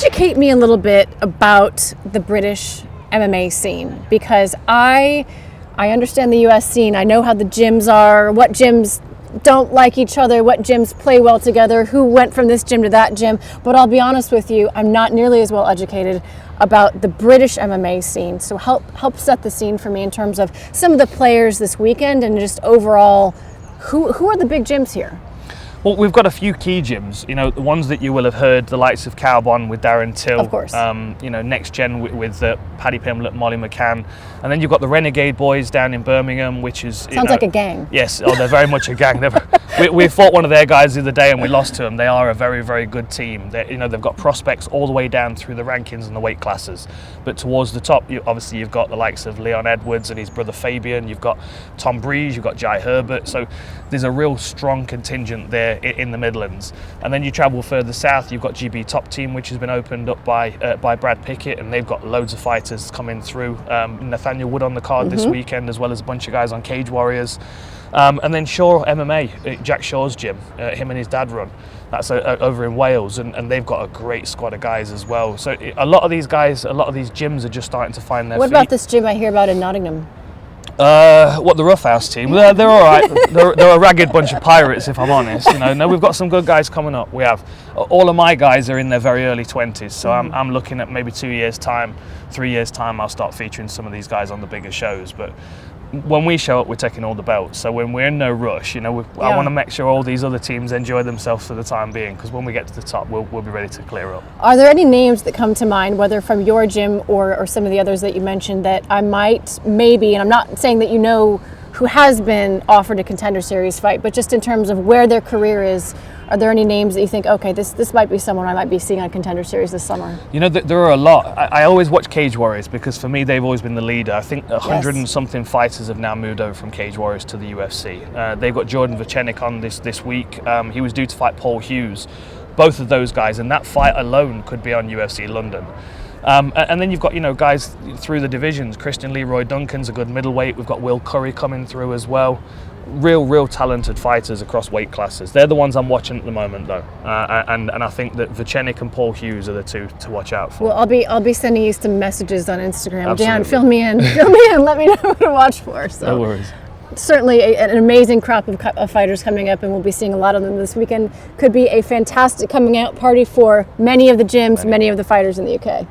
educate me a little bit about the British MMA scene, because I understand the US scene. I know how the gyms are, what gyms don't like each other, what gyms play well together, who went from this gym to that gym. But I'll be honest with you, I'm not nearly as well educated about the British MMA scene. So help set the scene for me in terms of some of the players this weekend and just overall, who are the big gyms here? Well, we've got a few key gyms, you know, the ones that you will have heard, the likes of Carbon with Darren Till, of course. You know, Next Gen with Paddy Pimblett, Molly McCann, and then you've got the Renegade Boys down in Birmingham, which is... Sounds like a gang. Yes, they're very much a gang. We fought one of their guys the other day and we lost to them. They are a very, very good team. You know, they've got prospects all the way down through the rankings and the weight classes. But towards the top, obviously you've got the likes of Leon Edwards and his brother Fabian, you've got Tom Breeze, you've got Jai Herbert. So there's a real strong contingent there in the Midlands. And then you travel further south, you've got GB Top Team, which has been opened up by Brad Pickett, and they've got loads of fighters coming through. Nathaniel Wood on the card this weekend, as well as a bunch of guys on Cage Warriors. And then Shaw MMA, Jack Shaw's gym, him and his dad run. That's over in Wales, and they've got a great squad of guys as well. So a lot of these guys, a lot of these gyms are just starting to find their feet. What about this gym I hear about in Nottingham? The Rough House team? They're all right. They're a ragged bunch of pirates, if I'm honest. You know, no, we've got some good guys coming up. We have. All of my guys are in their very early 20s, so I'm looking at maybe 2 years' time, 3 years' time, I'll start featuring some of these guys on the bigger shows. But when we show up, we're taking all the belts. So when we're in no rush, you know, I want to make sure all these other teams enjoy themselves for the time being, because when we get to the top, we'll be ready to clear up. Are there any names that come to mind, whether from your gym or some of the others that you mentioned, that I might maybe, and I'm not saying that you know who has been offered a Contender Series fight, but just in terms of where their career is, are there any names that you think, okay, this might be someone I might be seeing on Contender Series this summer? You know, there are a lot. I always watch Cage Warriors because for me, they've always been the leader. I think 100 and something fighters have now moved over from Cage Warriors to the UFC. They've got Jordan Vacenik on this week. He was due to fight Paul Hughes. Both of those guys, and that fight alone could be on UFC London. And then you've got, you know, guys through the divisions. Christian Leroy Duncan's a good middleweight. We've got Will Curry coming through as well. Real talented fighters across weight classes. They're the ones I'm watching at the moment, though, and I think that Vacenik and Paul Hughes are the two to watch out for. Well, I'll be sending you some messages on Instagram. Absolutely. Dan, fill me in, let me know what to watch for. So. No worries. Certainly an amazing crop of fighters coming up, and we'll be seeing a lot of them this weekend. Could be a fantastic coming out party for many of the gyms, many of the fighters in the UK.